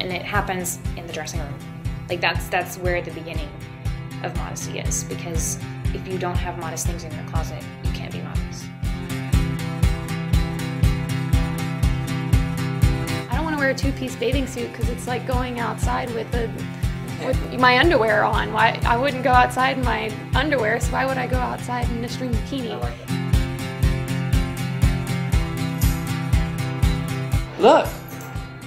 and it happens in the dressing room. Like that's where the beginning of modesty is, because if you don't have modest things in your closet, you can't be modest. I don't want to wear a two-piece bathing suit because it's like going outside with my underwear on. Why I wouldn't go outside in my underwear, so why would I go outside in a string bikini? I like it. Look,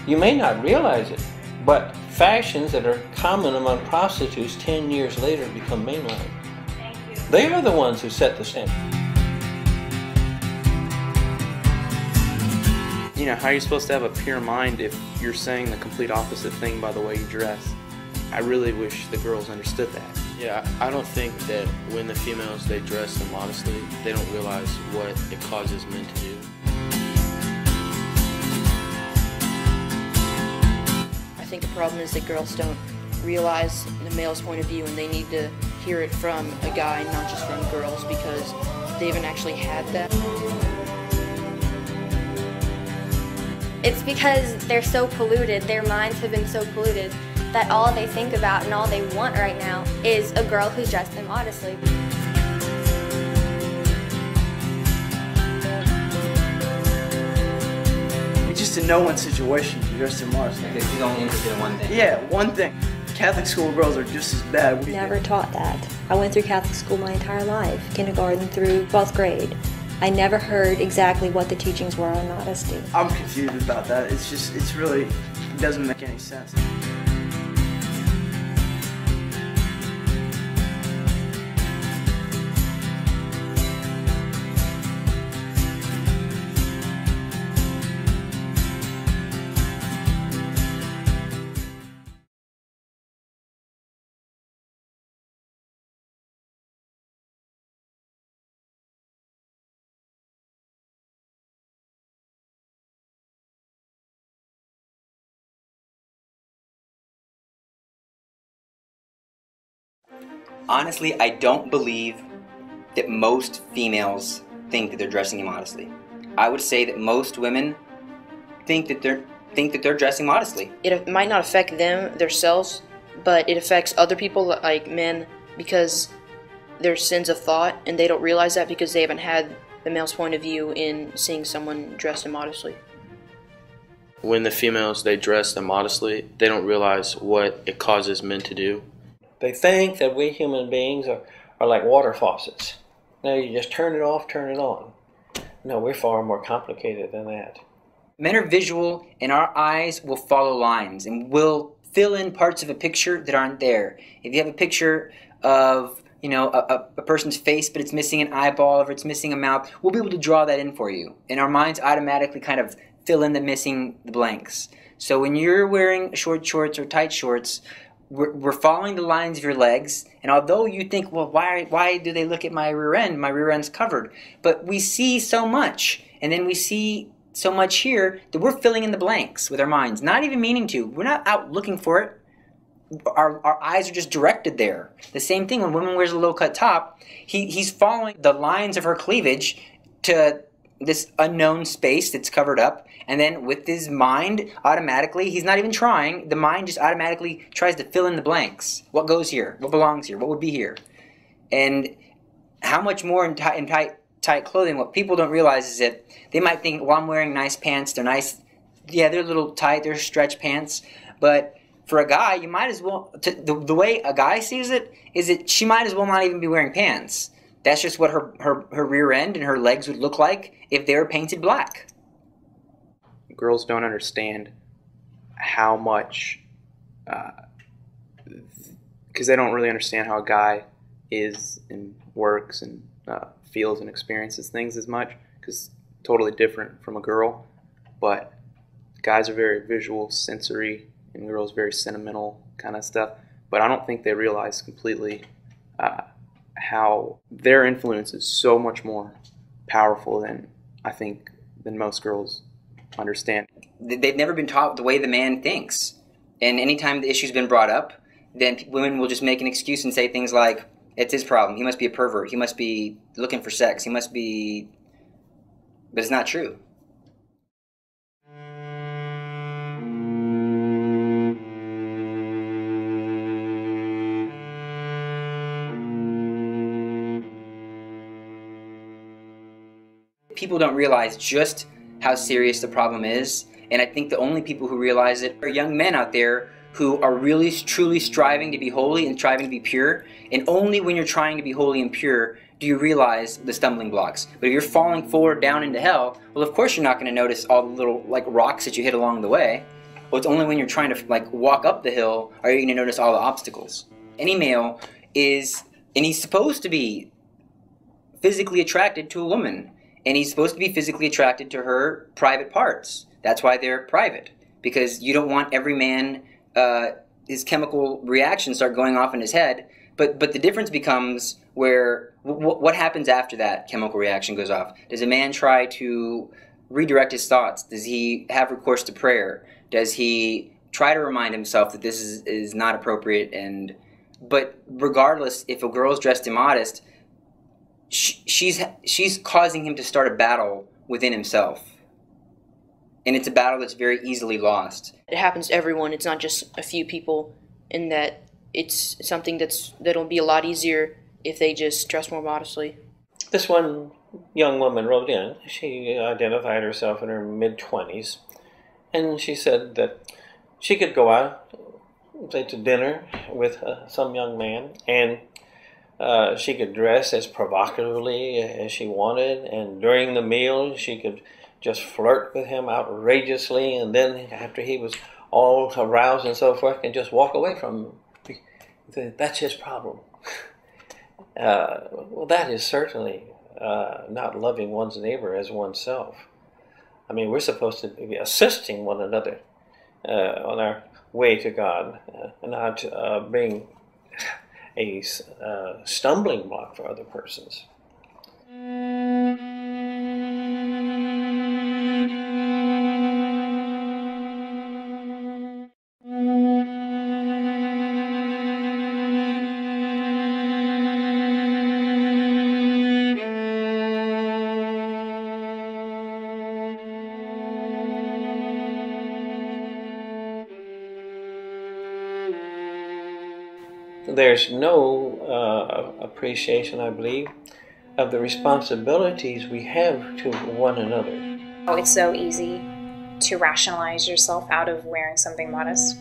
you may not realize it, but fashions that are common among prostitutes 10 years later become mainline. Thank you. They are the ones who set the standard. You know, how are you supposed to have a pure mind if you're saying the complete opposite thing by the way you dress? I really wish the girls understood that. Yeah, I don't think that when the females, they dress immodestly, they don't realize what it causes men to do. I think the problem is that girls don't realize the male's point of view, and they need to hear it from a guy, not just from girls, because they haven't actually had that. It's because they're so polluted, their minds have been so polluted, that all they think about and all they want right now is a girl who's dressed immodestly. It's just a no-win situation if you're dressed immodestly. Because he's only interested in one thing. Yeah, one thing. Catholic school girls are just as bad. Never taught that. I went through Catholic school my entire life, kindergarten through 12th grade. I never heard exactly what the teachings were on modesty. I'm confused about that. It really doesn't make any sense. Honestly, I don't believe that most females think that they're dressing immodestly. I would say that most women think that they're dressing modestly. It might not affect them, themselves, but it affects other people, like men, because there's sins of thought, and they don't realize that because they haven't had the male's point of view in seeing someone dressed immodestly. When the females, they dress immodestly, they don't realize what it causes men to do. They think that we human beings are like water faucets. Now you just turn it off, turn it on. No, we're far more complicated than that. Men are visual, and our eyes will follow lines, and will fill in parts of a picture that aren't there. If you have a picture of, you know, a person's face, but it's missing an eyeball, or it's missing a mouth, we'll be able to draw that in for you. And our minds automatically kind of fill in the blanks. So when you're wearing short shorts or tight shorts, we're following the lines of your legs, and although you think, well, why do they look at my rear end? My rear end's covered. But we see so much, and then we see so much here that we're filling in the blanks with our minds, not even meaning to. We're not out looking for it. Our eyes are just directed there. The same thing when a woman wears a low-cut top, he's following the lines of her cleavage to this unknown space that's covered up, and then with his mind, automatically, he's not even trying, the mind just automatically tries to fill in the blanks. What goes here? What belongs here? What would be here? And how much more in tight clothing, what people don't realize is that they might think, well, I'm wearing nice pants, they're nice, yeah, they're a little tight, they're stretch pants, but for a guy, you might as well, the way a guy sees it, is that she might as well not even be wearing pants. That's just what her rear end and her legs would look like if they were painted black. Girls don't understand how much, because they don't really understand how a guy is and works and feels and experiences things as much, because totally different from a girl. But guys are very visual, sensory, and girls very sentimental kind of stuff. But I don't think they realize completely how their influence is so much more powerful than I think than most girls understand. They've never been taught the way the man thinks, and anytime the issue's been brought up, then women will just make an excuse and say things like, it's his problem, he must be a pervert, he must be looking for sex, he must be, but it's not true. people don't realize just how serious the problem is, and I think the only people who realize it are young men out there who are really truly striving to be holy and striving to be pure, and only when you're trying to be holy and pure do you realize the stumbling blocks. But if you're falling forward down into hell, well, of course you're not going to notice all the little like rocks that you hit along the way. Well, it's only when you're trying to like walk up the hill are you going to notice all the obstacles. Any male is, and he's supposed to be physically attracted to a woman, and he's supposed to be physically attracted to her private parts. That's why they're private, because you don't want every man, his chemical reactions start going off in his head. But the difference becomes where what happens after that chemical reaction goes off. Does a man try to redirect his thoughts? Does he have recourse to prayer? Does he try to remind himself that this is not appropriate? But regardless, if a girl is dressed immodest, she's causing him to start a battle within himself. And it's a battle that's very easily lost. It happens to everyone. It's not just a few people, in that it's something that'll be a lot easier if they just dress more modestly. This one young woman wrote in. She identified herself in her mid-20s, and she said that she could go out, say, to dinner with some young man, and she could dress as provocatively as she wanted, and during the meal she could just flirt with him outrageously, and then after he was all aroused and so forth, can just walk away from him. That's his problem. Well, that is certainly not loving one's neighbor as oneself. I mean, we're supposed to be assisting one another on our way to God, and not being a stumbling block for other persons. There's no appreciation, I believe, of the responsibilities we have to one another. Oh, it's so easy to rationalize yourself out of wearing something modest.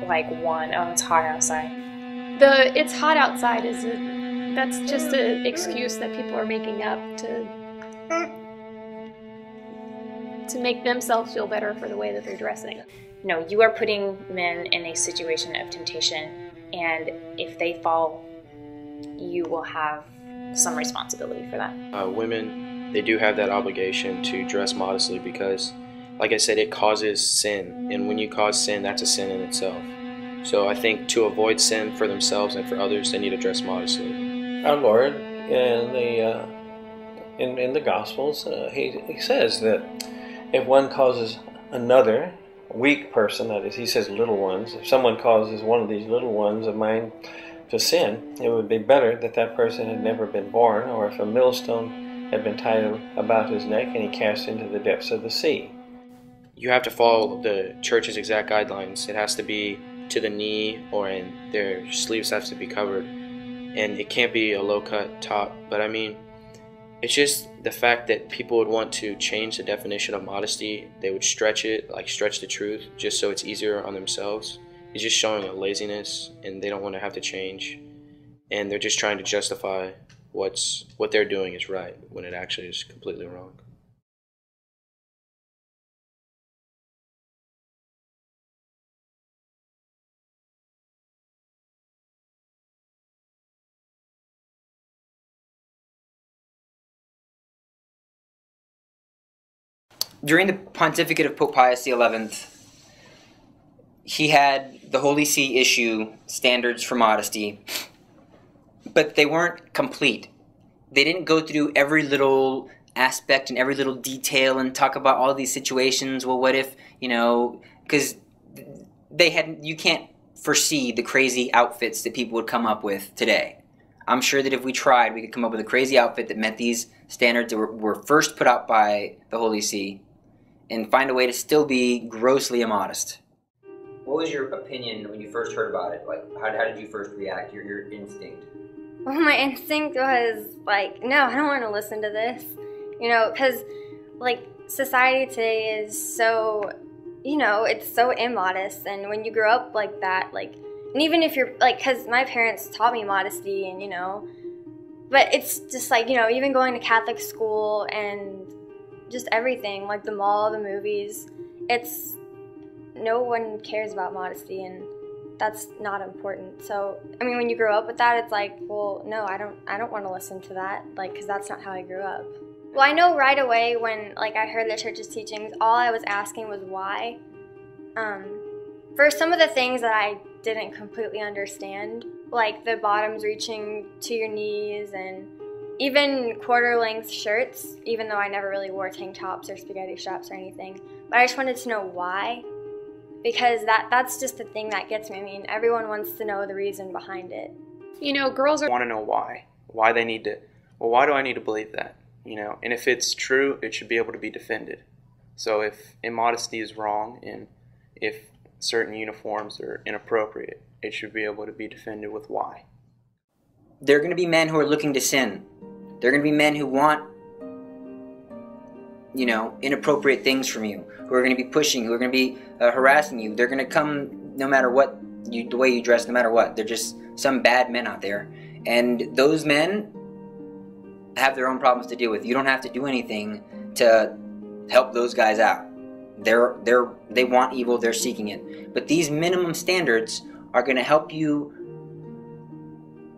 Like it's hot outside. The "it's hot outside" that's just an excuse that people are making up to make themselves feel better for the way that they're dressing. No, you are putting men in a situation of temptation, and if they fall, you will have some responsibility for that. Women, they do have that obligation to dress modestly because, like I said, it causes sin, and when you cause sin, that's a sin in itself. So I think to avoid sin for themselves and for others, they need to dress modestly. Our Lord, in the Gospels, he says that if one causes another weak person, that is, he says little ones, if someone causes one of these little ones of mine to sin, it would be better that that person had never been born, or if a millstone had been tied about his neck and he cast into the depths of the sea. You have to follow the church's exact guidelines. It has to be to the knee, and their sleeves have to be covered, and it can't be a low-cut top. But I mean, it's just the fact that people would want to change the definition of modesty. They would stretch it, like stretch the truth, just so it's easier on themselves. It's just showing a laziness, and they don't want to have to change, and they're just trying to justify what they're doing is right when it actually is completely wrong. During the pontificate of Pope Pius XI, he had the Holy See issue standards for modesty, but they weren't complete. They didn't go through every little aspect and every little detail and talk about all these situations. Well, what if, because you can't foresee the crazy outfits that people would come up with today. I'm sure that if we tried, we could come up with a crazy outfit that met these standards that were first put out by the Holy See, and find a way to still be grossly immodest. What was your opinion when you first heard about it? Like, how did you first react, your instinct? Well, my instinct was like, no, I don't want to listen to this. you know, because like society today is so, you know, it's so immodest, and when you grow up like that, like, and even if you're like, because my parents taught me modesty, and you know, but it's just like, you know, even going to Catholic school and just everything, like the mall, the movies, it's, no one cares about modesty, and that's not important. So, I mean, when you grow up with that, it's like, well, no, I don't want to listen to that, like, because that's not how I grew up. Well, I know right away when, like, I heard the church's teachings, all I was asking was why. For some of the things that I didn't completely understand, like the bottoms reaching to your knees, and even quarter-length shirts, even though I never really wore tank tops or spaghetti straps or anything, but I just wanted to know why. Because that's just the thing that gets me. I mean, everyone wants to know the reason behind it. You know, girls are... want to know why they need to, well, why do I need to believe that? You know, and if it's true, it should be able to be defended. So if immodesty is wrong, and if certain uniforms are inappropriate, it should be able to be defended with why. There are going to be men who are looking to sin. There are going to be men who want, you know, inappropriate things from you, who are going to be pushing, who are going to be harassing you. They're going to come no matter what, the way you dress, no matter what. They're just some bad men out there. And those men have their own problems to deal with. You don't have to do anything to help those guys out. They want evil, they're seeking it. But these minimum standards are going to help you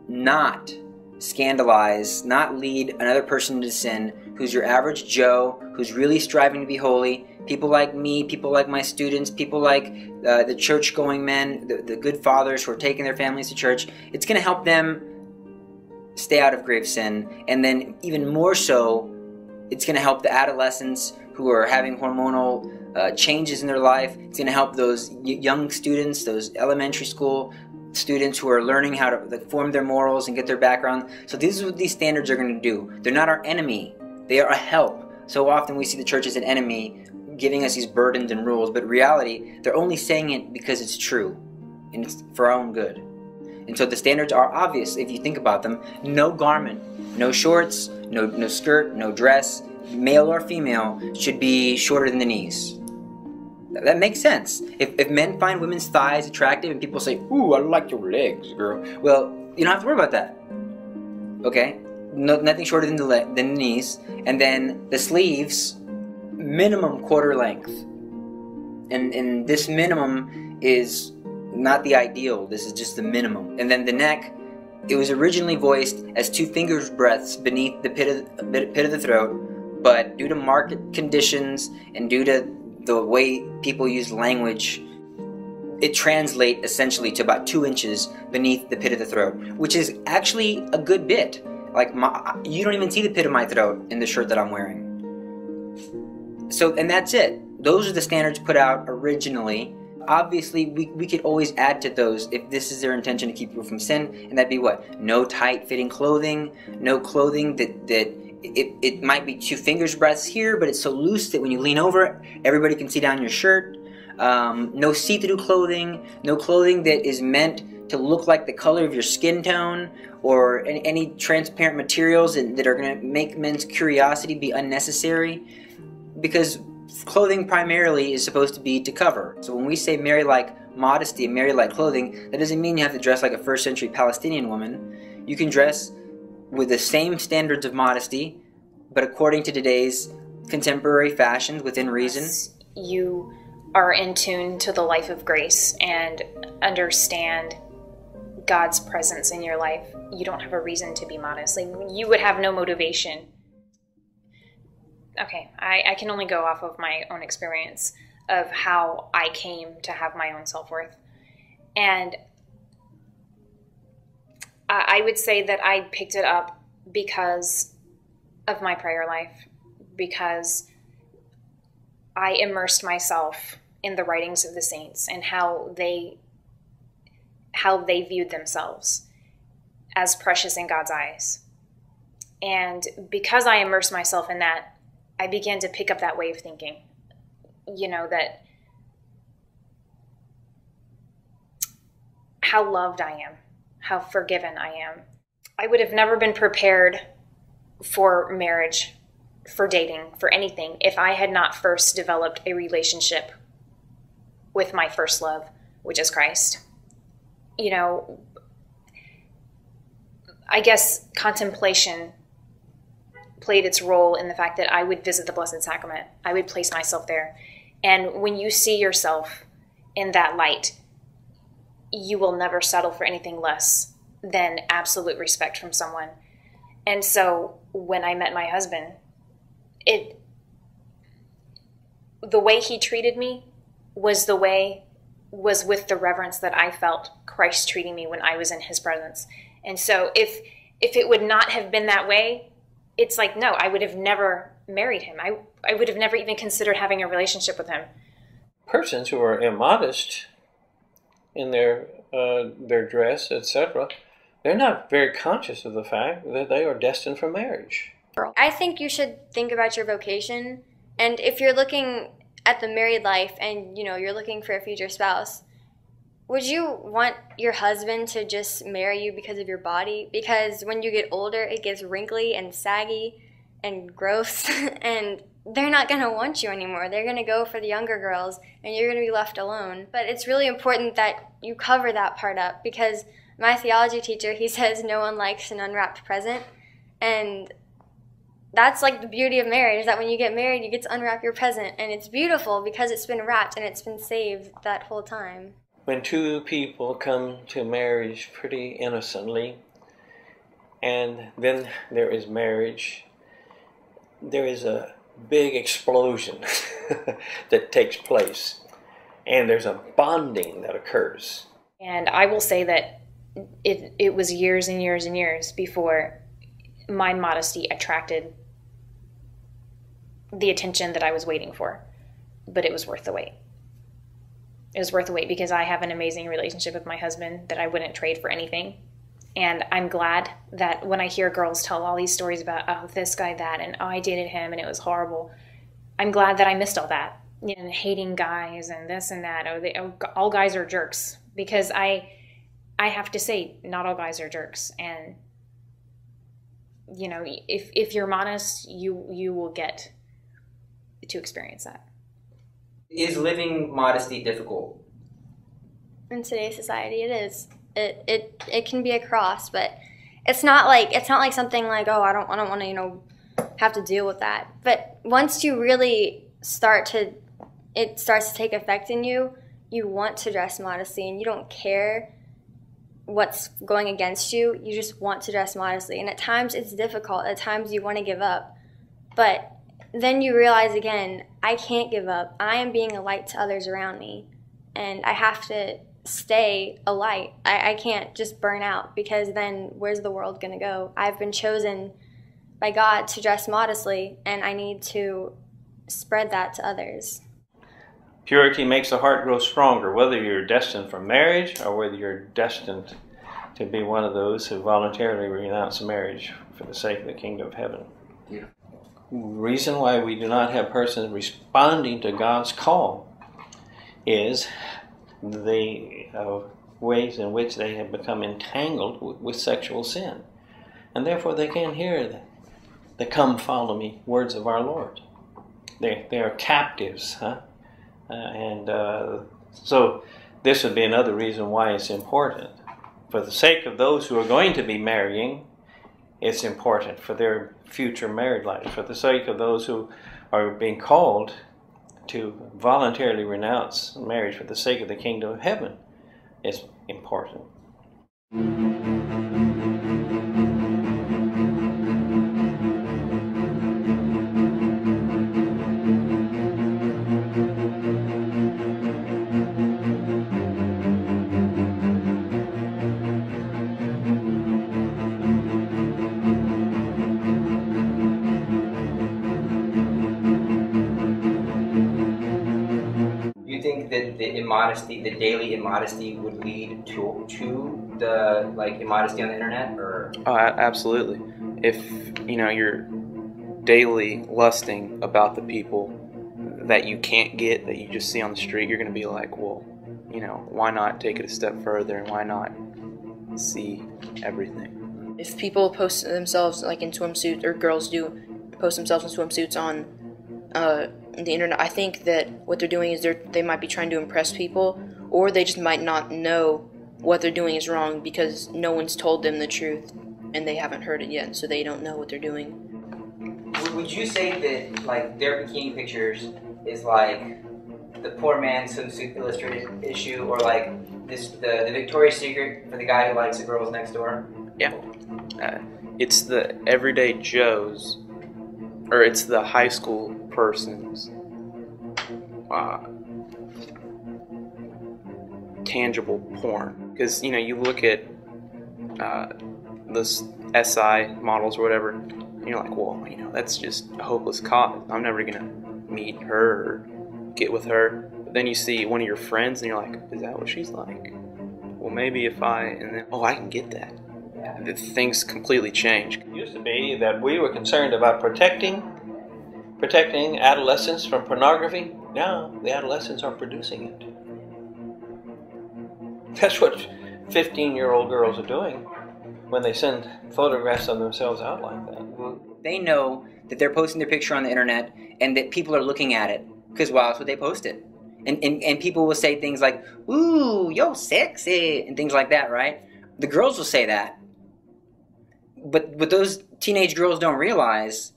not scandalize, not lead another person to sin, who's your average Joe, who's really striving to be holy. People like me, people like my students, people like the church-going men, the good fathers who are taking their families to church. It's going to help them stay out of grave sin. And then even more so, it's going to help the adolescents who are having hormonal changes in their life. It's going to help those young students, those elementary school students who are learning how to form their morals and get their background. So this is what these standards are going to do. They're not our enemy. They are a help. So often we see the church as an enemy, giving us these burdens and rules, but in reality, they're only saying it because it's true, and it's for our own good. And so the standards are obvious if you think about them. No garment, no shorts, no skirt, no dress, male or female, should be shorter than the knees. That makes sense. If men find women's thighs attractive and people say, "Ooh, I like your legs, girl," well, you don't have to worry about that. Okay? No, nothing shorter than the knees. And then the sleeves, minimum quarter length. And this minimum is not the ideal. This is just the minimum. And then the neck, it was originally voiced as 2 fingers breadths beneath the pit of the throat, but due to market conditions and due to the way people use language, it translates essentially to about 2 inches beneath the pit of the throat, which is actually a good bit. Like, you don't even see the pit of my throat in the shirt that I'm wearing. So, and that's it. Those are the standards put out originally. Obviously, we could always add to those if this is their intention to keep people from sin, and that'd be what? No tight-fitting clothing, no clothing that it might be 2 fingers breadths here, but it's so loose that when you lean over it, everybody can see down your shirt. No see-through clothing, no clothing that is meant to look like the color of your skin tone, or any transparent materials that are going to make men's curiosity be unnecessary, because clothing primarily is supposed to be to cover. So when we say Mary-like modesty and Mary-like clothing, that doesn't mean you have to dress like a first century Palestinian woman. You can dress with the same standards of modesty, but according to today's contemporary fashions within reason. You are in tune to the life of grace and understand God's presence in your life. You don't have a reason to be modest. Like, you would have no motivation. Okay, I can only go off of my own experience of how I came to have my own self-worth. And I would say that I picked it up because of my prayer life, because I immersed myself in the writings of the saints and how they viewed themselves as precious in God's eyes. And because I immersed myself in that, I began to pick up that way of thinking, you know, that how loved I am, how forgiven I am. I would have never been prepared for marriage for dating, for anything, if I had not first developed a relationship with my first love, which is Christ. You know, I guess contemplation played its role in the fact that I would visit the Blessed Sacrament. I would place myself there. And when you see yourself in that light, you will never settle for anything less than absolute respect from someone. And so when I met my husband, the way he treated me was with the reverence that I felt Christ treating me when I was in his presence. And so if it would not have been that way, it's like, no, I would have never married him. I would have never even considered having a relationship with him. Persons who are immodest in their dress, etc., they're not very conscious of the fact that they are destined for marriage. I think you should think about your vocation, and if you're looking at the married life and you're looking for a future spouse, would you want your husband to just marry you because of your body? Because when you get older, it gets wrinkly and saggy and gross, and they're not going to want you anymore. They're going to go for the younger girls, and you're going to be left alone. But it's really important that you cover that part up, because my theology teacher, he says no one likes an unwrapped present, and that's like the beauty of marriage, is that when you get married, you get to unwrap your present, and it's beautiful because it's been wrapped and it's been saved that whole time. When two people come to marriage pretty innocently, and then there is marriage, there is a big explosion that takes place, and there's a bonding that occurs. And I will say that it was years and years and years before my modesty attracted the attention that I was waiting for, but it was worth the wait. It was worth the wait because I have an amazing relationship with my husband that I wouldn't trade for anything. And I'm glad that when I hear girls tell all these stories about, oh, this guy, that, and oh, I dated him and it was horrible, I'm glad that I missed all that. And hating guys and this and that. All guys are jerks. Because I have to say, not all guys are jerks. And, if you're modest, you will get to experience that. Is living modesty difficult? In today's society, it is. It can be a cross, but it's not like something like, oh, I don't want to have to deal with that. But once you really it starts to take effect in you, you want to dress modestly, and you don't care what's going against you. You just want to dress modestly, and at times it's difficult. At times you want to give up, but then you realize again, I can't give up. I am being a light to others around me, and I have to stay a light. I can't just burn out, because then where's the world going to go? I've been chosen by God to dress modestly, and I need to spread that to others. Purity makes the heart grow stronger, whether you're destined for marriage or whether you're destined to be one of those who voluntarily renounce marriage for the sake of the kingdom of heaven. Yeah. The reason why we do not have persons responding to God's call is the ways in which they have become entangled with sexual sin. And therefore they can't hear the come follow me words of our Lord. They are captives, so this would be another reason why it's important. For the sake of those who are going to be marrying, it's important for their future married life. For the sake of those who are being called to voluntarily renounce marriage for the sake of the kingdom of heaven, it's important. The daily immodesty would lead to the immodesty on the internet, or? Oh, absolutely. If you're daily lusting about the people that you can't get, that you just see on the street, you're going to be like, well, why not take it a step further, and why not see everything? If people post themselves in swimsuits, or girls do, post themselves in swimsuits on the internet. I think that what they're doing is they might be trying to impress people, or they just might not know what they're doing is wrong because no one's told them the truth and they haven't heard it yet, so they don't know what they're doing. Would you say that, like, their bikini pictures is like the poor man's swimsuit illustrated issue, or like the Victoria's Secret for the guy who likes the girls next door? Yeah. It's the everyday Joes, or it's the high school person's tangible porn. Because, you know, you look at this SI models or whatever, and you're like, well, you know, that's just a hopeless cause. I'm never going to meet her or get with her. But then you see one of your friends and you're like, is that what she's like? Well, maybe if and then, oh, I can get that. Yeah. Things completely change. It used to be that we were concerned about protecting adolescents from pornography. Now the adolescents are producing it. That's what 15-year-old girls are doing when they send photographs of themselves out like that. Well, they know that they're posting their picture on the internet and that people are looking at it because, well, that's what they posted. And people will say things like, ooh, yo, sexy, and things like that, right? The girls will say that. But what those teenage girls don't realize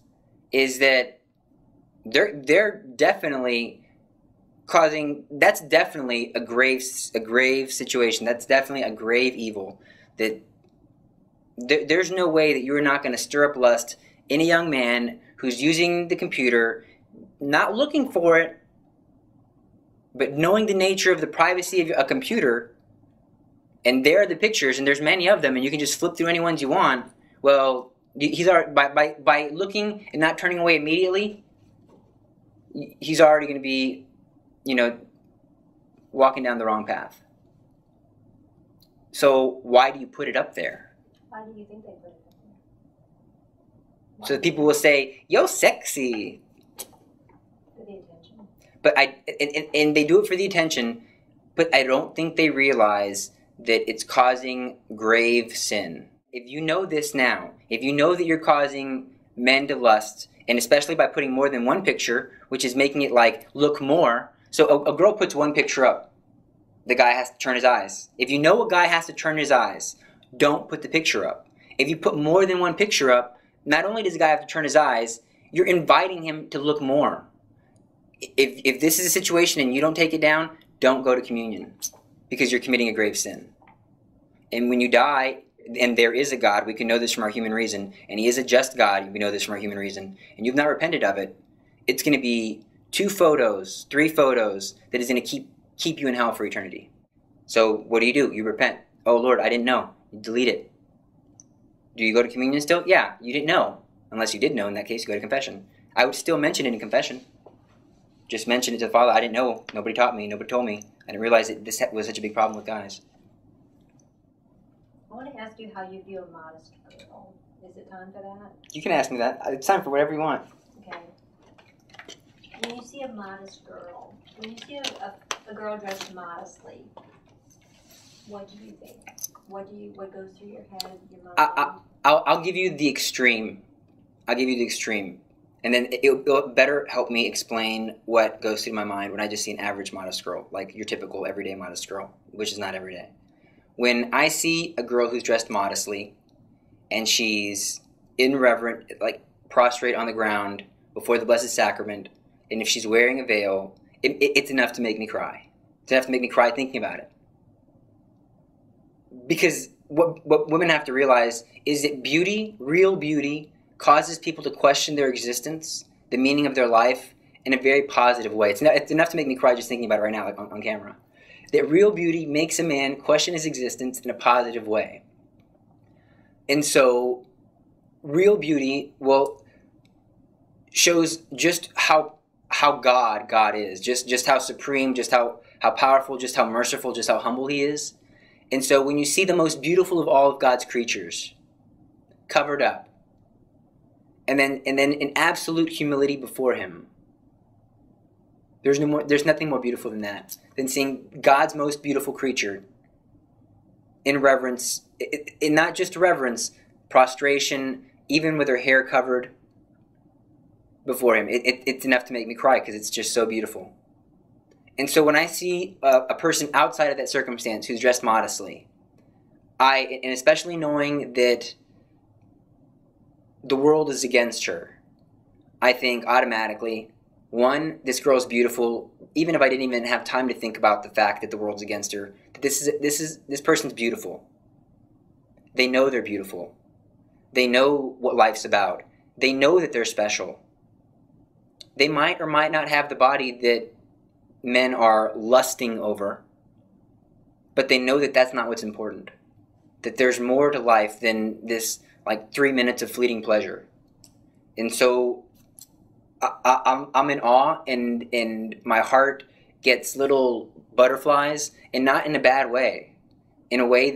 is that they're definitely causing, that's definitely a grave situation. That's definitely a grave evil. That there's no way that you're not going to stir up lust in a young man who's using the computer, not looking for it, but knowing the nature of the privacy of a computer, and there are the pictures, and there's many of them, and you can just flip through any ones you want. Well, he's already, by looking and not turning away immediately, he's already going to be, you know, walking down the wrong path. So why do you put it up there? Why do you think they put it up there? So that people will say, yo, sexy. For the attention. But and they do it for the attention, but I don't think they realize that it's causing grave sin. If you know this now, if you know that you're causing men to lust, and especially by putting more than one picture, which is making it like look more. So a girl puts one picture up, the guy has to turn his eyes. If you know a guy has to turn his eyes, don't put the picture up. If you put more than one picture up, not only does the guy have to turn his eyes, you're inviting him to look more. If this is a situation and you don't take it down, don't go to communion, because you're committing a grave sin. And when you die, and there is a God, we can know this from our human reason, and He is a just God, we know this from our human reason, and you've not repented of it, it's going to be 2 photos, 3 photos that is going to keep you in hell for eternity. So what do? You repent. Oh Lord, I didn't know. You delete it. Do you go to communion still? Yeah, you didn't know. Unless you did know, in that case, you go to confession. I would still mention it in confession. Just mention it to the Father. I didn't know. Nobody taught me. Nobody told me. I didn't realize that this was such a big problem with guys. I want to ask you how you view a modest girl. Is it time for that? You can ask me that. It's time for whatever you want. Okay. When you see a modest girl, when you see a girl dressed modestly, what do you think? What goes through your head, your mind? I'll give you the extreme. I'll give you the extreme. And then it'll better help me explain what goes through my mind when I just see an average modest girl, like your typical everyday modest girl, which is not every day. When I see a girl who's dressed modestly and she's irreverent, like prostrate on the ground before the Blessed Sacrament, and if she's wearing a veil, it's enough to make me cry. It's enough to make me cry thinking about it. Because what women have to realize is that beauty, real beauty, causes people to question their existence, the meaning of their life, in a very positive way. It's enough to make me cry just thinking about it right now, like on camera. That real beauty makes a man question his existence in a positive way. And so, real beauty, well, shows just how God is, just how supreme, just how powerful, just how merciful, just how humble He is. And so when you see the most beautiful of all of God's creatures covered up, and then in absolute humility before Him, there's nothing more beautiful than that, than seeing God's most beautiful creature in reverence, in not just reverence, prostration, even with her hair covered, before him. It's enough to make me cry because it's just so beautiful. And so when I see a person outside of that circumstance who's dressed modestly, and especially knowing that the world is against her, I think automatically, one, this girl's beautiful, even if I didn't even have time to think about the fact that the world's against her. That this person's beautiful. They know they're beautiful. They know what life's about. They know that they're special. They might or might not have the body that men are lusting over, but they know that that's not what's important. That there's more to life than this, like, 3 minutes of fleeting pleasure. And so I'm in awe, and my heart gets little butterflies, and not in a bad way, in a way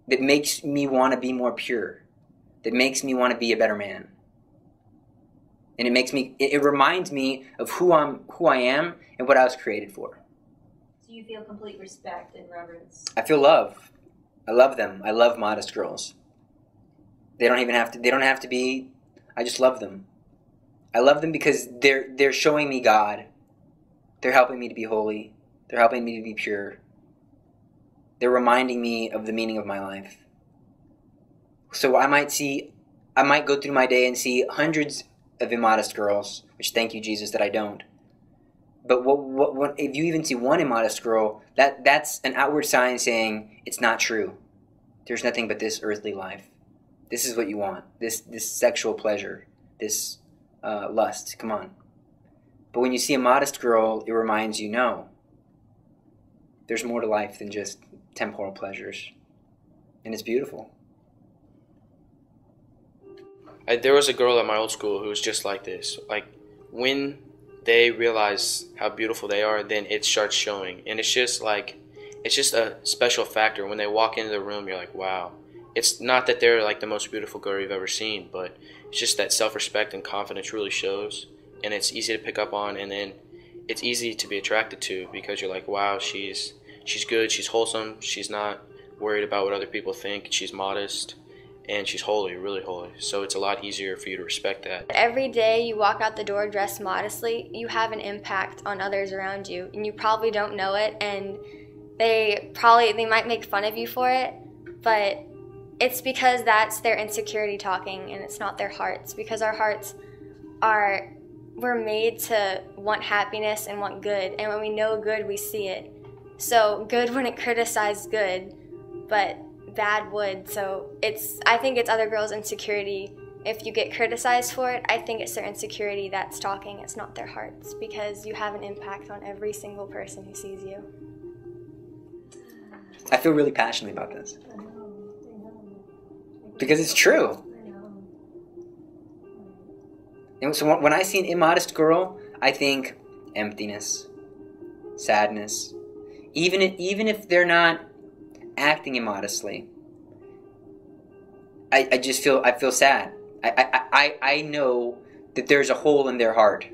that makes me want to be more pure, that makes me want to be a better man. And it reminds me of who I am and what I was created for. So you feel complete respect and reverence. I feel love. I love them. I love modest girls. They don't have to be, I just love them. I love them because they're showing me God. They're helping me to be holy. They're helping me to be pure. They're reminding me of the meaning of my life. So I might go through my day and see hundreds of immodest girls, which thank you, Jesus, that I don't. But what if you even see one immodest girl, that's an outward sign saying it's not true. There's nothing but this earthly life. This is what you want. This sexual pleasure, this lust. Come on. But when you see a modest girl, it reminds you, no, there's more to life than just temporal pleasures. And it's beautiful. There was a girl at my old school who was just like this. Like, when they realize how beautiful they are, then it starts showing. And it's just a special factor. When they walk into the room, you're like, wow. It's not that they're like the most beautiful girl you've ever seen, but it's just that self-respect and confidence really shows. And it's easy to pick up on, and then it's easy to be attracted to because you're like, wow, she's good, she's wholesome, she's not worried about what other people think, she's modest, and she's holy, really holy. So it's a lot easier for you to respect that. Every day you walk out the door dressed modestly, you have an impact on others around you, and you probably don't know it, and they might make fun of you for it, but it's because that's their insecurity talking, and it's not their hearts, because our hearts we're made to want happiness and want good, and when we know good, we see it. So good wouldn't criticize good, but bad would. So I think it's other girls' insecurity. If you get criticized for it, I think it's their insecurity that's talking. It's not their hearts, because you have an impact on every single person who sees you. I feel really passionate about this. Because it's true. And so when I see an immodest girl, I think emptiness, sadness. Even if they're not acting immodestly, I feel sad. I know that there's a hole in their heart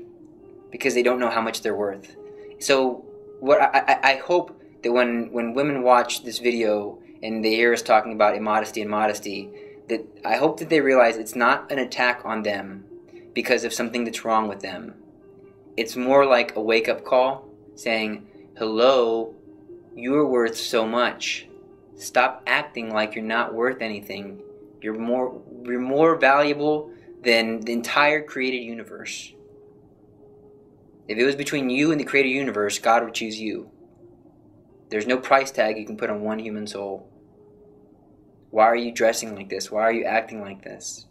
because they don't know how much they're worth. So what I hope that when women watch this video and they hear us talking about immodesty and modesty, that I hope that they realize it's not an attack on them because of something that's wrong with them. It's more like a wake-up call saying, hello, you're worth so much. Stop acting like you're not worth anything. You're more valuable than the entire created universe. If it was between you and the created universe, God would choose you. There's no price tag you can put on one human soul. Why are you dressing like this? Why are you acting like this?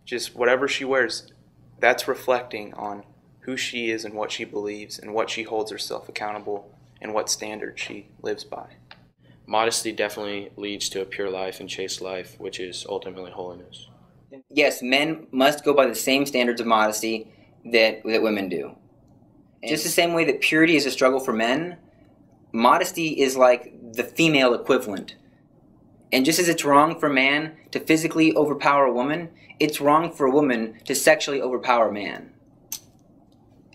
Just whatever she wears, that's reflecting on who she is and what she believes and what she holds herself accountable and what standards she lives by. Modesty definitely leads to a pure life and chaste life, which is ultimately holiness. Yes, men must go by the same standards of modesty that women do. And just the same way that purity is a struggle for men, modesty is like the female equivalent. And just as it's wrong for a man to physically overpower a woman, it's wrong for a woman to sexually overpower a man.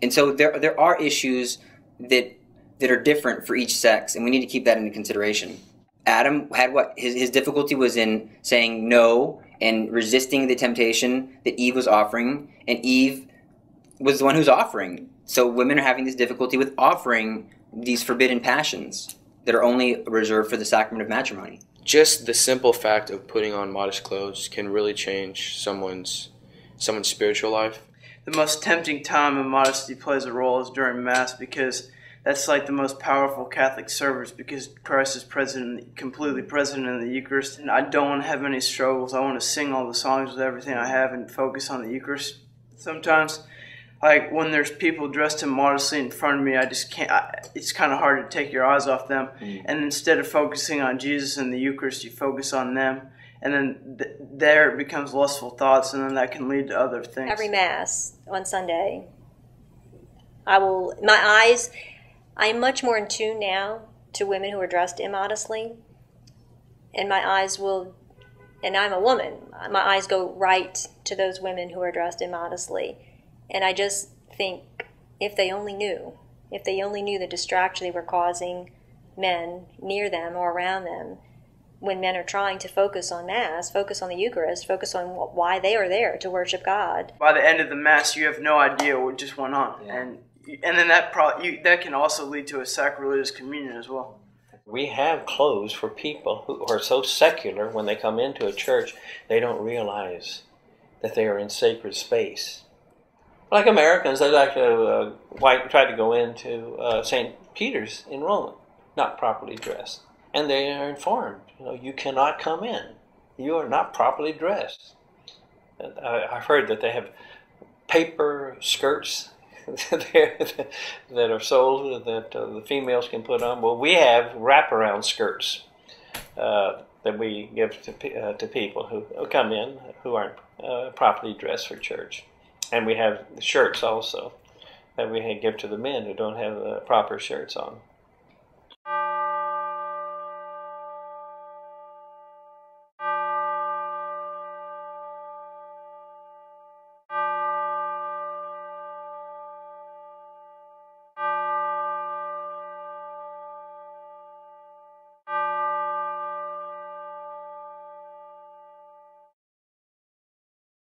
And so there are issues that are different for each sex, and we need to keep that into consideration. Adam had what? His difficulty was in saying no and resisting the temptation that Eve was offering, and Eve was the one who's offering. So women are having this difficulty with offering these forbidden passions that are only reserved for the sacrament of matrimony. Just the simple fact of putting on modest clothes can really change someone's spiritual life. The most tempting time of modesty plays a role is during Mass, because that's like the most powerful Catholic service, because Christ is completely present in the Eucharist. And I don't want to have any struggles. I want to sing all the songs with everything I have and focus on the Eucharist. Sometimes, like when there's people dressed immodestly in front of me, I just can't. It's kind of hard to take your eyes off them. And instead of focusing on Jesus and the Eucharist, you focus on them. And then there it becomes lustful thoughts, and then that can lead to other things. Every Mass on Sunday, I am much more in tune now to women who are dressed immodestly, and my eyes will, and I'm a woman, my eyes go right to those women who are dressed immodestly. And I just think, if they only knew the distraction they were causing men near them or around them, when men are trying to focus on Mass, focus on the Eucharist, focus on why they are there to worship God. By the end of the Mass, you have no idea what just went on. Yeah. And then that can also lead to a sacrilegious communion as well. We have clothes for people who are so secular when they come into a church, they don't realize that they are in sacred space. Like Americans, they like to try to go into St. Peter's in Rome, not properly dressed. And they are informed, you cannot come in. You are not properly dressed. I've heard that they have paper skirts that are sold that the females can put on. Well, we have wraparound skirts that we give to people who come in who aren't properly dressed for church. And we have shirts also that we give to the men who don't have proper shirts on.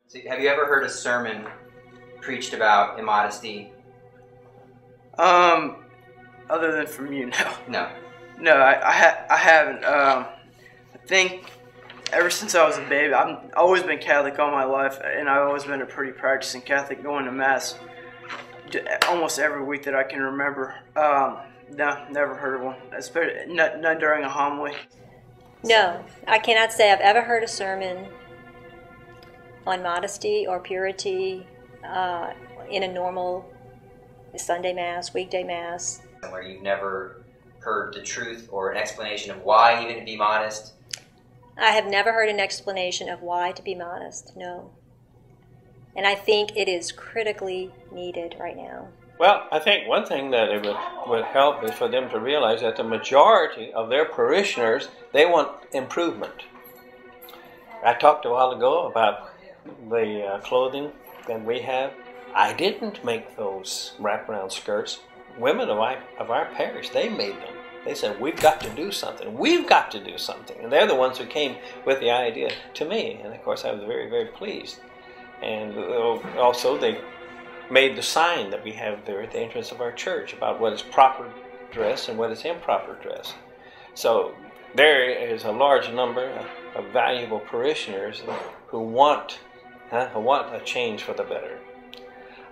So have you ever heard a sermon preached about immodesty? Other than from you, no. No. I haven't. I think ever since I was a baby, I've always been Catholic all my life, and I've always been a pretty practicing Catholic, going to Mass almost every week that I can remember. No, never heard of one, especially not during a homily. No, I cannot say I've ever heard a sermon on modesty or purity in a normal Sunday Mass, weekday Mass. Where you've never heard the truth or an explanation of why even to be modest? I have never heard an explanation of why to be modest, no. And I think it is critically needed right now. Well, I think one thing that it would help is for them to realize that the majority of their parishioners, they want improvement. I talked a while ago about the clothing that we have. I didn't make those wraparound skirts. Women of our parish, they made them. They said, we've got to do something. We've got to do something. And they're the ones who came with the idea to me. And of course, I was very, very pleased. And also, they made the sign that we have there at the entrance of our church about what is proper dress and what is improper dress. So there is a large number of valuable parishioners who want a change for the better.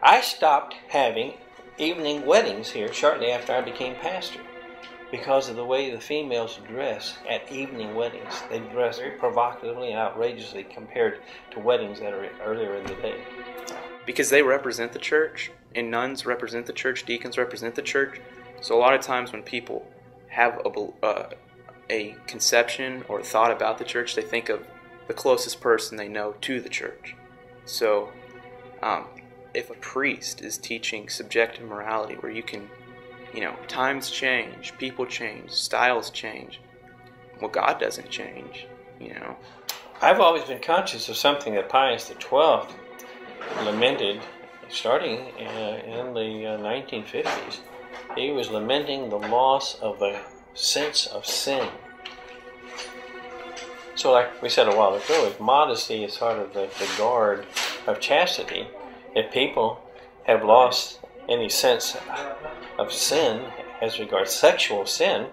I stopped having evening weddings here shortly after I became pastor because of the way the females dress at evening weddings. They dress very provocatively and outrageously compared to weddings that are earlier in the day. Because they represent the church, and nuns represent the church, deacons represent the church. So a lot of times when people have a conception or thought about the church, they think of the closest person they know to the church. So if a priest is teaching subjective morality where you can, times change, people change, styles change, well, God doesn't change, I've always been conscious of something that Pius XII lamented starting in the 1950s. He was lamenting the loss of a sense of sin. So like we said a while ago, if modesty is sort of the guard of chastity, if people have lost any sense of sin as regards sexual sin,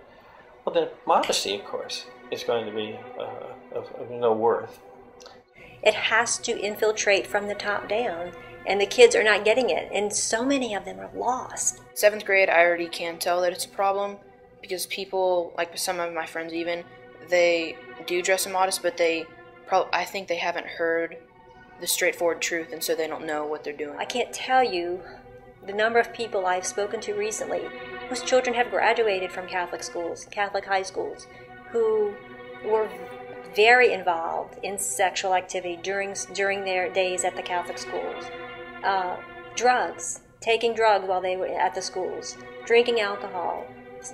well then modesty, of course, is going to be of no worth. It has to infiltrate from the top down, and the kids are not getting it, and so many of them are lost. 7th grade, I already can tell that it's a problem because people, like some of my friends even, they do dress immodest, but I think they haven't heard the straightforward truth, and so they don't know what they're doing. I can't tell you the number of people I've spoken to recently whose children have graduated from Catholic schools, Catholic high schools, who were very involved in sexual activity during their days at the Catholic schools. Drugs, taking drugs while they were at the schools, drinking alcohol.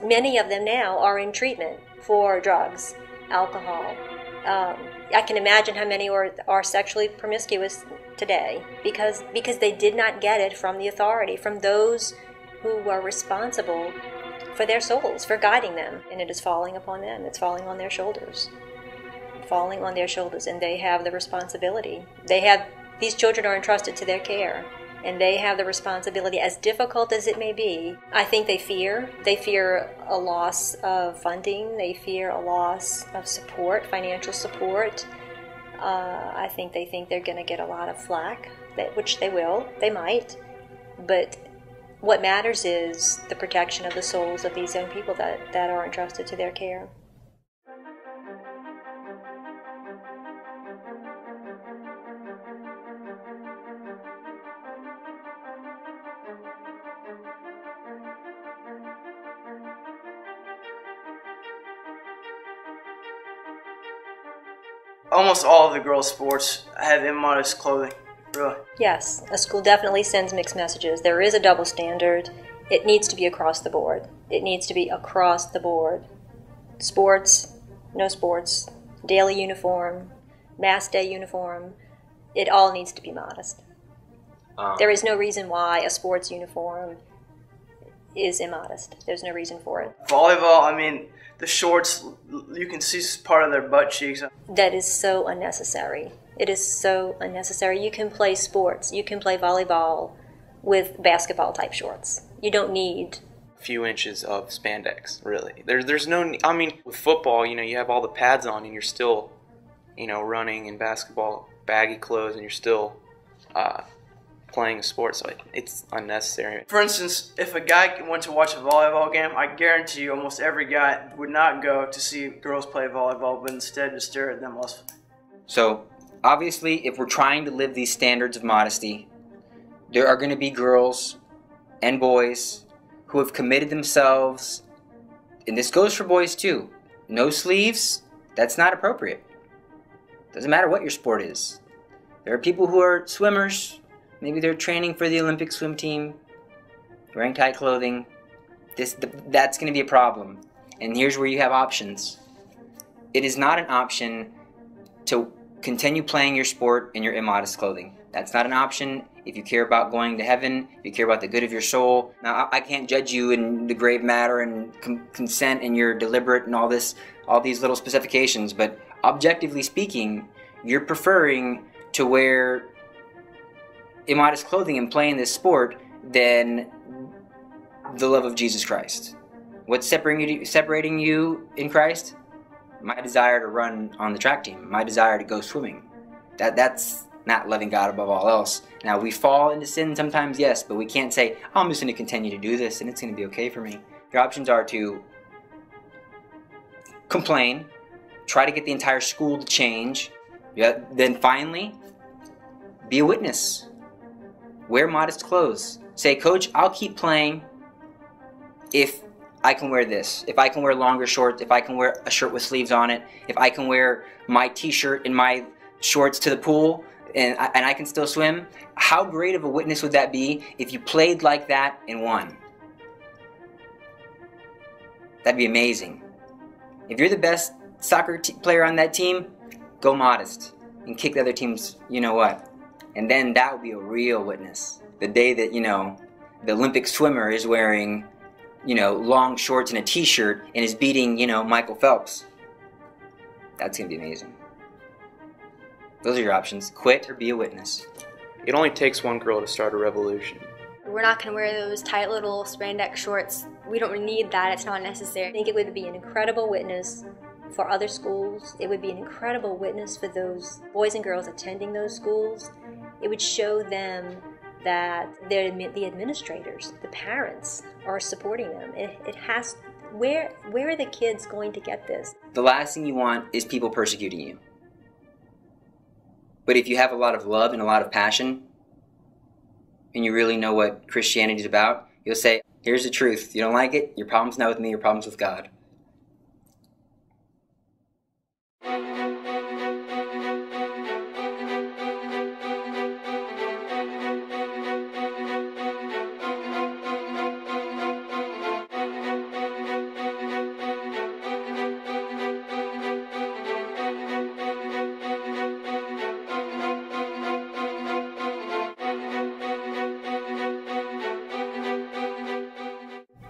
Many of them now are in treatment for drugs, alcohol. I can imagine how many are sexually promiscuous today because they did not get it from the authority, from those who were responsible for their souls, for guiding them. And it is falling upon them. It's falling on their shoulders. Falling on their shoulders, and they have the responsibility. These children are entrusted to their care, and they have the responsibility, as difficult as it may be. I think they fear a loss of funding, they fear a loss of support, financial support. I think they think they're going to get a lot of flack, which they will, they might, but what matters is the protection of the souls of these young people that are entrusted to their care. Almost all of the girls' sports have immodest clothing, really. Yes, a school definitely sends mixed messages. There is a double standard. It needs to be across the board. It needs to be across the board. Sports, no sports, daily uniform, mass day uniform, it all needs to be modest. There is no reason why a sports uniform is immodest. There's no reason for it. Volleyball, I mean, the shorts, you can see part of their butt cheeks. That is so unnecessary. It is so unnecessary. You can play sports. You can play volleyball with basketball-type shorts. You don't need a few inches of spandex, really. There's no, I mean, with football, you have all the pads on and you're still, running in basketball, baggy clothes, and you're still playing a sport, so it's unnecessary. For instance, if a guy went to watch a volleyball game, I guarantee you almost every guy would not go to see girls play volleyball, but instead just stare at them lustfully. So, obviously, if we're trying to live these standards of modesty, there are going to be girls and boys who have committed themselves, and this goes for boys too. No sleeves, that's not appropriate. Doesn't matter what your sport is. There are people who are swimmers. Maybe they're training for the Olympic swim team, wearing tight clothing. That's going to be a problem. And here's where you have options. It is not an option to continue playing your sport in your immodest clothing. That's not an option if you care about going to heaven, if you care about the good of your soul. Now, I can't judge you in the grave matter and consent and you're deliberate and all these little specifications, but objectively speaking, you're preferring to wear immodest clothing and playing this sport than the love of Jesus Christ. What's separating you in Christ? My desire to run on the track team, my desire to go swimming. That's not loving God above all else. Now, we fall into sin sometimes, yes, but we can't say, oh, I'm just going to continue to do this and it's going to be okay for me. Your options are to complain, try to get the entire school to change, then finally, be a witness. Wear modest clothes. Say, Coach, I'll keep playing if I can wear this. If I can wear longer shorts, if I can wear a shirt with sleeves on it, if I can wear my t-shirt and my shorts to the pool and I can still swim. How great of a witness would that be if you played like that and won? That'd be amazing. If you're the best soccer player on that team, go modest and kick the other team's you-know-what. And then that would be a real witness. The day that, the Olympic swimmer is wearing, long shorts and a t-shirt and is beating, Michael Phelps. That's going to be amazing. Those are your options. Quit or be a witness. It only takes one girl to start a revolution. We're not going to wear those tight little spandex shorts. We don't need that. It's not necessary. I think it would be an incredible witness for other schools. It would be an incredible witness for those boys and girls attending those schools. It would show them that the administrators, the parents, are supporting them. It has. Where are the kids going to get this? The last thing you want is people persecuting you. But if you have a lot of love and a lot of passion, and you really know what Christianity is about, you'll say, here's the truth. You don't like it? Your problem's not with me, your problem's with God.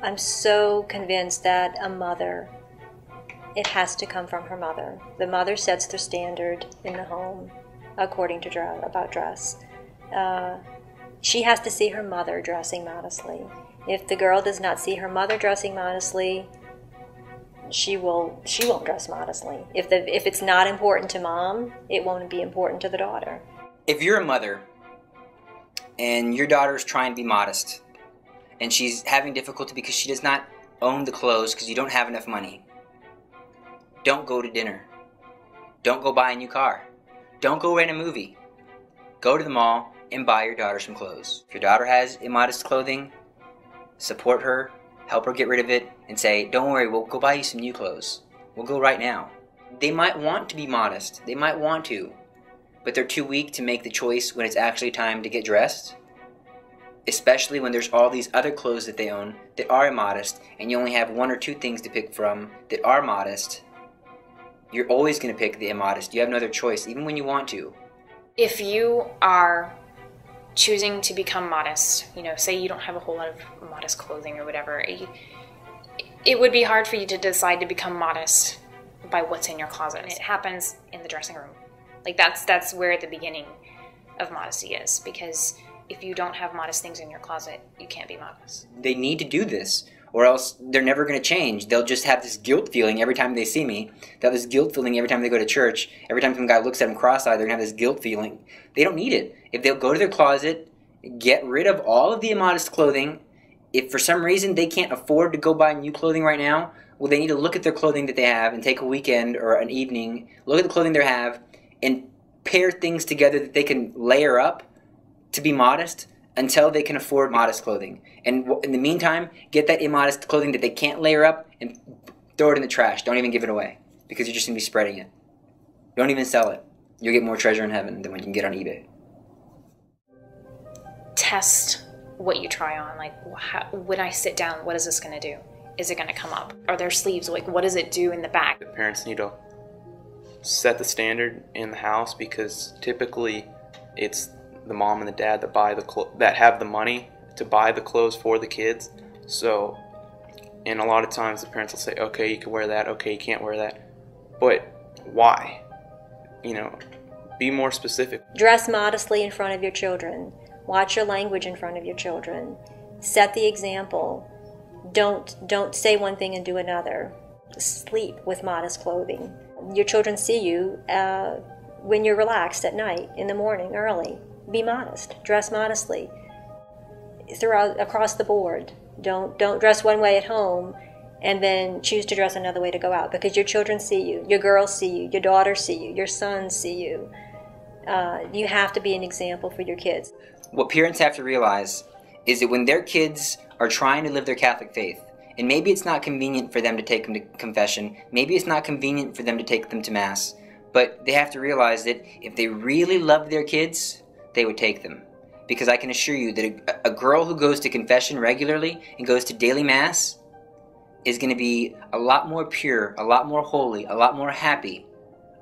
I'm so convinced that a mother, it has to come from her mother. The mother sets the standard in the home according to about dress. She has to see her mother dressing modestly. If the girl does not see her mother dressing modestly, she won't dress modestly. If it's not important to mom, it won't be important to the daughter. If you're a mother and your daughter's trying to be modest, and she's having difficulty because she does not own the clothes because you don't have enough money, don't go to dinner. Don't go buy a new car. Don't go rent a movie. Go to the mall and buy your daughter some clothes. If your daughter has immodest clothing, support her, help her get rid of it, and say, don't worry, we'll go buy you some new clothes. We'll go right now. They might want to be modest. They might want to, but they're too weak to make the choice when it's actually time to get dressed. Especially when there's all these other clothes that they own that are immodest, and you only have one or two things to pick from that are modest. You're always going to pick the immodest. You have no other choice, even when you want to. If you are choosing to become modest, say you don't have a whole lot of modest clothing or whatever, it would be hard for you to decide to become modest by what's in your closet. It happens in the dressing room. Like that's where the beginning of modesty is, because if you don't have modest things in your closet, you can't be modest. They need to do this, or else they're never going to change. They'll just have this guilt feeling every time they see me. They'll have this guilt feeling every time they go to church. Every time some guy looks at them cross-eyed, they're going to have this guilt feeling. They don't need it. If they'll go to their closet, get rid of all of the immodest clothing, if for some reason they can't afford to go buy new clothing right now, well, they need to look at their clothing that they have and take a weekend or an evening, look at the clothing they have, and pair things together that they can layer up to be modest until they can afford modest clothing. And in the meantime, get that immodest clothing that they can't layer up and throw it in the trash. Don't even give it away, because you're just going to be spreading it. Don't even sell it. You'll get more treasure in heaven than what you can get on eBay. Test what you try on. Like, when I sit down, what is this going to do? Is it going to come up? Are there sleeves? Like, what does it do in the back? The parents need to set the standard in the house, because typically it's the mom and the dad that have the money to buy the clothes for the kids. So, and a lot of times the parents will say, okay, you can wear that, okay, you can't wear that. But why? Be more specific. Dress modestly in front of your children. Watch your language in front of your children. Set the example. Don't say one thing and do another. Sleep with modest clothing. Your children see you when you're relaxed at night, in the morning, early. Be modest. Dress modestly. Across the board. Don't dress one way at home and then choose to dress another way to go out, because your children see you, your girls see you, your daughters see you, your sons see you. You have to be an example for your kids. What parents have to realize is that when their kids are trying to live their Catholic faith, and maybe it's not convenient for them to take them to confession, maybe it's not convenient for them to take them to Mass, but they have to realize that if they really loved their kids, they would take them. Because I can assure you that a girl who goes to confession regularly and goes to daily Mass is going to be a lot more pure, a lot more holy, a lot more happy,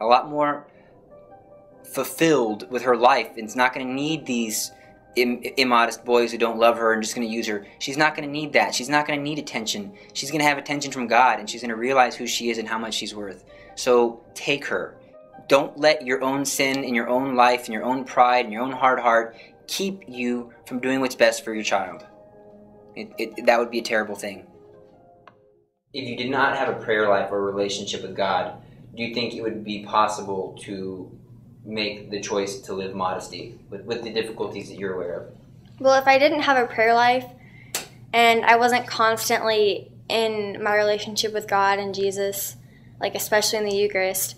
a lot more fulfilled with her life, and it's not going to need these immodest boys who don't love her and just going to use her. She's not going to need that. She's not going to need attention. She's going to have attention from God, and she's going to realize who she is and how much she's worth. So take her. Don't let your own sin and your own life and your own pride and your own hard heart keep you from doing what's best for your child. That would be a terrible thing. If you did not have a prayer life or a relationship with God, do you think it would be possible to make the choice to live modesty with the difficulties that you're aware of? Well, if I didn't have a prayer life and I wasn't constantly in my relationship with God and Jesus, like especially in the Eucharist,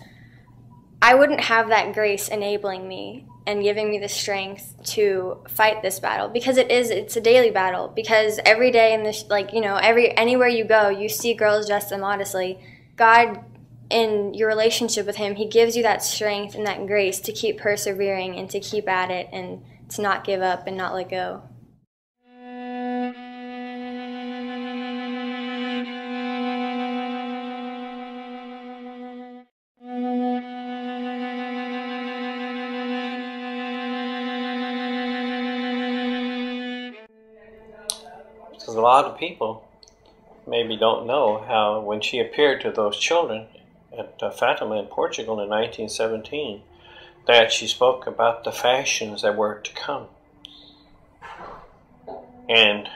I wouldn't have that grace enabling me and giving me the strength to fight this battle, because it's a daily battle. Because every day in this, like, you know, anywhere you go, you see girls dressed immodestly. God, in your relationship with Him, He gives you that strength and that grace to keep persevering and to keep at it and to not give up and not let go. Because a lot of people maybe don't know how when she appeared to those children at Fatima in Portugal in 1917, that she spoke about the fashions that were to come. And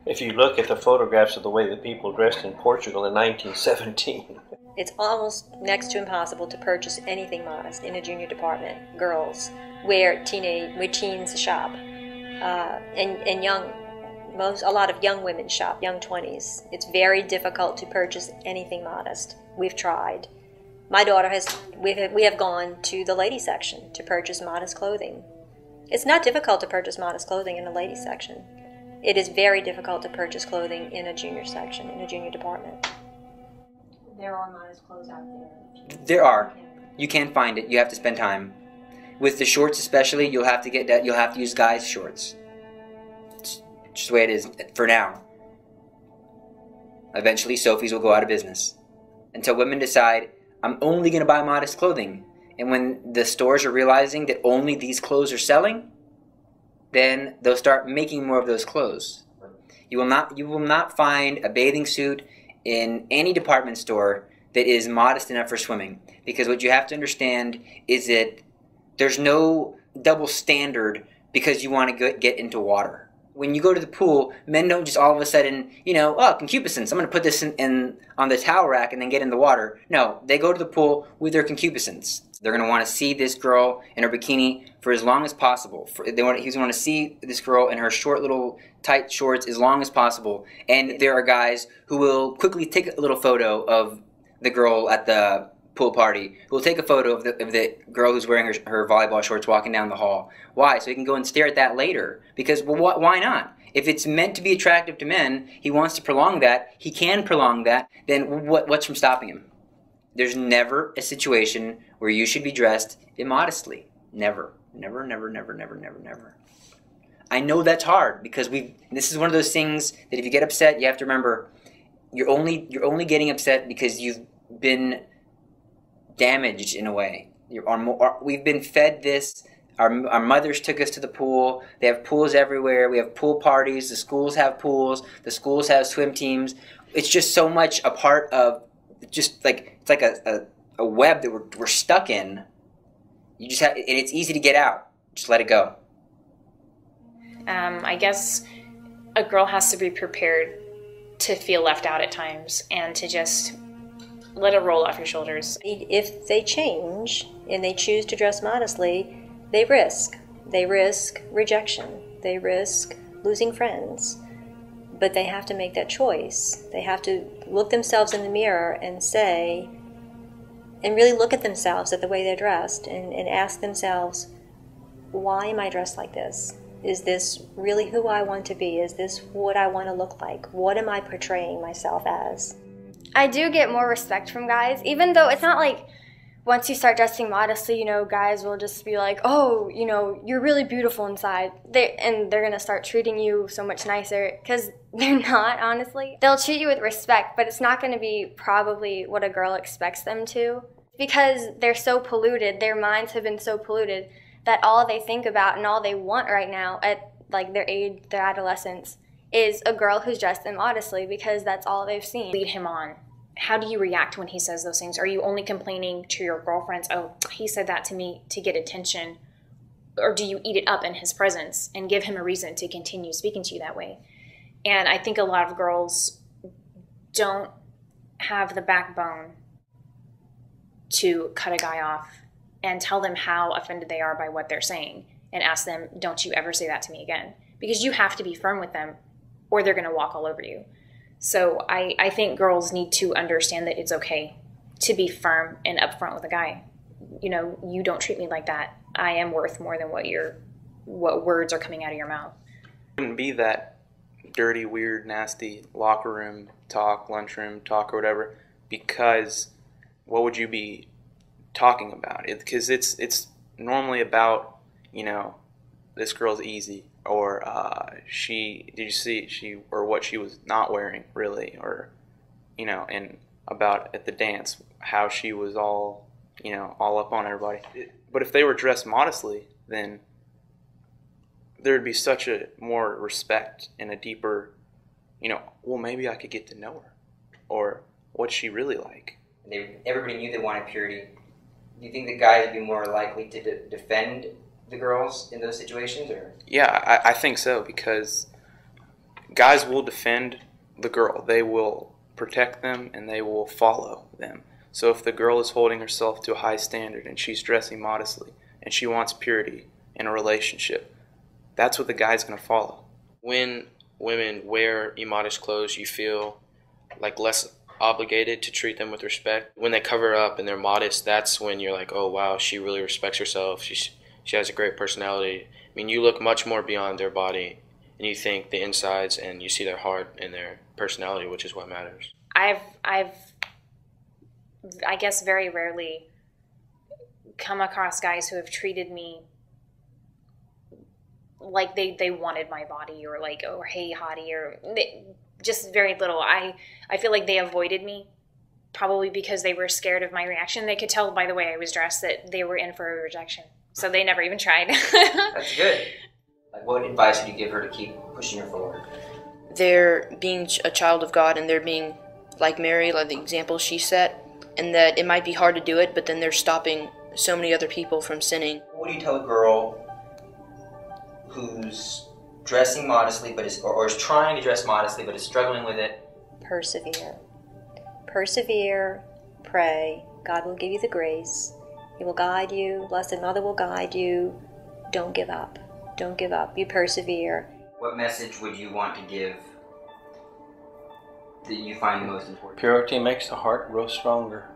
if you look at the photographs of the way the people dressed in Portugal in 1917, it's almost next to impossible to purchase anything modest in a junior department. Girls, where teens shop, and a lot of young women shop, young 20s. It's very difficult to purchase anything modest. We've tried. My daughter we have gone to the ladies section to purchase modest clothing. It's not difficult to purchase modest clothing in a ladies section. It is very difficult to purchase clothing in a junior section, in a junior department. There are modest clothes out there. There are. You can't find it. You have to spend time. With the shorts especially, you'll have to use guys' shorts. It's just the way it is for now. Eventually, Sophie's will go out of business. Until women decide, I'm only going to buy modest clothing. And when the stores are realizing that only these clothes are selling, then they'll start making more of those clothes. You will not find a bathing suit in any department store that is modest enough for swimming. Because what you have to understand is that there's no double standard because you want to get into water. When you go to the pool, men don't just all of a sudden, concupiscence, I'm going to put this in on the towel rack and then get in the water. No, they go to the pool with their concupiscence. They're going to want to see this girl in her bikini for as long as possible. He's going to want to see this girl in her short little tight shorts as long as possible. And there are guys who will quickly take a little photo of the girl at the pool party, who will take a photo of the girl who's wearing her volleyball shorts walking down the hall. Why? So he can go and stare at that later. Because, well, why not? If it's meant to be attractive to men, he wants to prolong that, he can prolong that, then what's from stopping him? There's never a situation where you should be dressed immodestly. Never. Never, never, never, never, never, never. I know that's hard because this is one of those things that if you get upset, you have to remember you're only getting upset because you've been damaged in a way. We've been fed this. Our mothers took us to the pool. They have pools everywhere. We have pool parties. The schools have pools. The schools have swim teams. It's just so much a part of it's like a web that we're stuck in. You just have, and it's easy to get out. Just let it go. I guess a girl has to be prepared to feel left out at times and to just let it roll off your shoulders. If they change and they choose to dress modestly, they risk rejection. They risk losing friends. But they have to make that choice. They have to look themselves in the mirror and say, and really look at themselves at the way they're dressed and ask themselves, why am I dressed like this? Is this really who I want to be? Is this what I want to look like? What am I portraying myself as? I do get more respect from guys, even though it's not like once you start dressing modestly, guys will just be like, oh, you're really beautiful inside. And they're going to start treating you so much nicer, because they're not, honestly. They'll treat you with respect, but it's not going to be probably what a girl expects them to, because they're so polluted, their minds have been so polluted, that all they think about and all they want right now at their age, their adolescence, is a girl who's dressed immodestly, because that's all they've seen. Lead him on how do you react when he says those things? Are you only complaining to your girlfriends, oh, he said that to me to get attention? Or do you eat it up in his presence and give him a reason to continue speaking to you that way? And I think a lot of girls don't have the backbone to cut a guy off and tell them how offended they are by what they're saying and ask them, don't you ever say that to me again? Because you have to be firm with them or they're going to walk all over you. So I think girls need to understand that it's okay to be firm and upfront with a guy. You know, you don't treat me like that. I am worth more than what words are coming out of your mouth. It wouldn't be that dirty, weird, nasty locker room talk, lunchroom talk, or whatever, because what would you be talking about? Because it's normally about, you know, this girl's easy, or did you see or what she was not wearing really, or, you know, and about at the dance how she was all, you know, all up on everybody. But if they were dressed modestly, then there would be such a more respect and a deeper, you know, well, maybe I could get to know her, or what's she really like. Everybody knew they wanted purity. Do you think the guys would be more likely to defend the girls in those situations, or? Yeah, I think so, because guys will defend the girl. They will protect them and they will follow them. So if the girl is holding herself to a high standard and she's dressing modestly and she wants purity in a relationship, that's what the guy's going to follow. When women wear immodest clothes, you feel like less obligated to treat them with respect. When they cover up and they're modest, that's when you're like, oh wow, she really respects herself. She has a great personality. I mean, you look much more beyond their body and you think the insides, and you see their heart and their personality, which is what matters. I guess very rarely come across guys who have treated me like they wanted my body, or like, oh, hey, hottie, or just very little. I feel like they avoided me, probably because they were scared of my reaction. They could tell by the way I was dressed that they were in for a rejection. So they never even tried. That's good. Like, what advice would you give her to keep pushing her forward? They're being a child of God, and they're being like Mary, like the example she set, and that it might be hard to do it, but then they're stopping so many other people from sinning. What do you tell a girl who's dressing modestly, but is trying to dress modestly, but is struggling with it? Persevere. Persevere, pray. God will give you the grace. He will guide you. Blessed Mother will guide you. Don't give up. Don't give up. You persevere. What message would you want to give that you find the most important? Purity makes the heart grow stronger.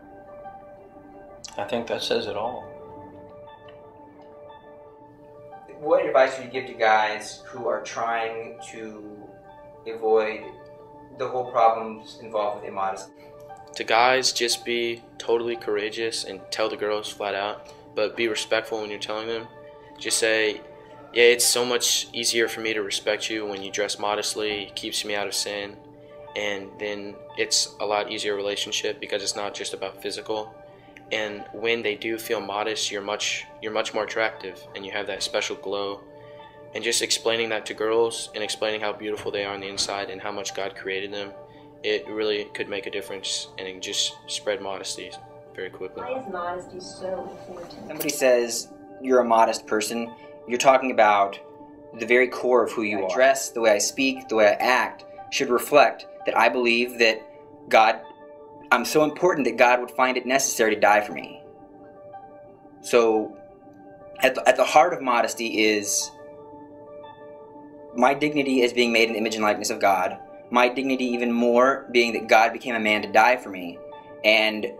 I think that says it all. What advice would you give to guys who are trying to avoid the whole problems involved with immodesty? To guys, just be totally courageous and tell the girls flat out, but be respectful when you're telling them. Just say, yeah, it's so much easier for me to respect you when you dress modestly. It keeps me out of sin. And then it's a lot easier relationship because it's not just about physical. And when they do feel modest, you're much more attractive and you have that special glow. And just explaining that to girls and explaining how beautiful they are on the inside and how much God created them, it really could make a difference, and it can just spread modesty very quickly. Why is modesty so important? Somebody says you're a modest person, you're talking about the very core of who you are. Dress, the way I speak, the way I act should reflect that I believe that I'm so important that God would find it necessary to die for me. So at the heart of modesty is my dignity as being made in the image and likeness of God, my dignity even more being that God became a man to die for me, and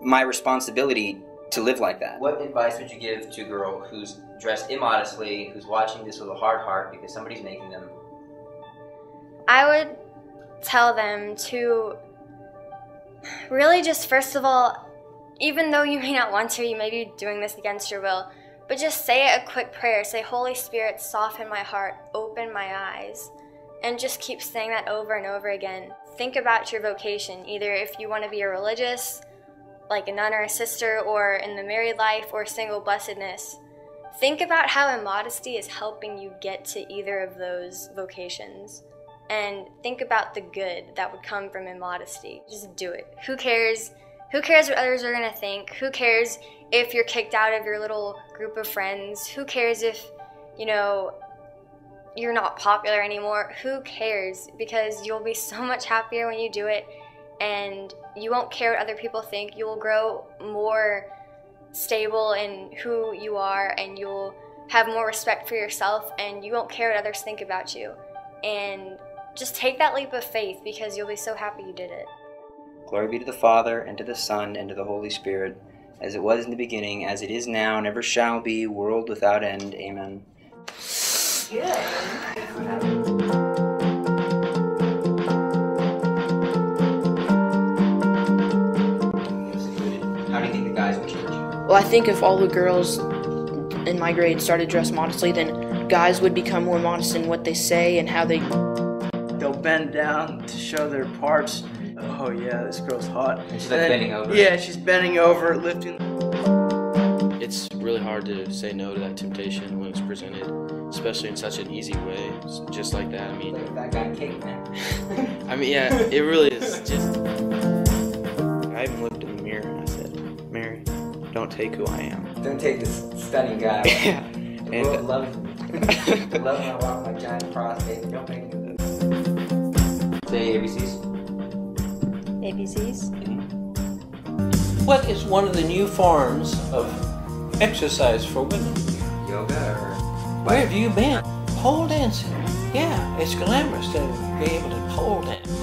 my responsibility to live like that. What advice would you give to a girl who's dressed immodestly, who's watching this with a hard heart because somebody's making them? I would tell them to really just, first of all, even though you may not want to, you may be doing this against your will, but just say a quick prayer. Say, Holy Spirit, soften my heart, open my eyes. And just keep saying that over and over again. Think about your vocation, either if you want to be a religious, like a nun or a sister, or in the married life, or single blessedness. Think about how immodesty is helping you get to either of those vocations. and think about the good that would come from immodesty. Just do it. Who cares? Who cares what others are going to think? Who cares if you're kicked out of your little group of friends? Who cares if, you know, you're not popular anymore? Who cares? Because you'll be so much happier when you do it, and you won't care what other people think. You will grow more stable in who you are, and you'll have more respect for yourself, and you won't care what others think about you. And just take that leap of faith, because you'll be so happy you did it. Glory be to the Father, and to the Son, and to the Holy Spirit, as it was in the beginning, as it is now, and ever shall be, world without end. Amen. How do you think the guys will change? Well, I think if all the girls in my grade started dressed modestly, then guys would become more modest in what they say and how they... They'll bend down to show their parts. Oh yeah, this girl's hot. And she's like bending over. Yeah, she's bending over, lifting. It's really hard to say no to that temptation when it's presented, especially in such an easy way, just like that. I mean, Like that guy cake, man. I mean, yeah, it really is just. I even looked in the mirror and I said, "Mary, don't take who I am." Don't take this stunning guy. Yeah. The world loves me. Love when I walk my giant prostate, but don't make me this. Say ABCs. ABCs? What is one of the new forms of exercise for women? Yoga or... Where have you been? Pole dancing. Yeah, it's glamorous to be able to pole dance.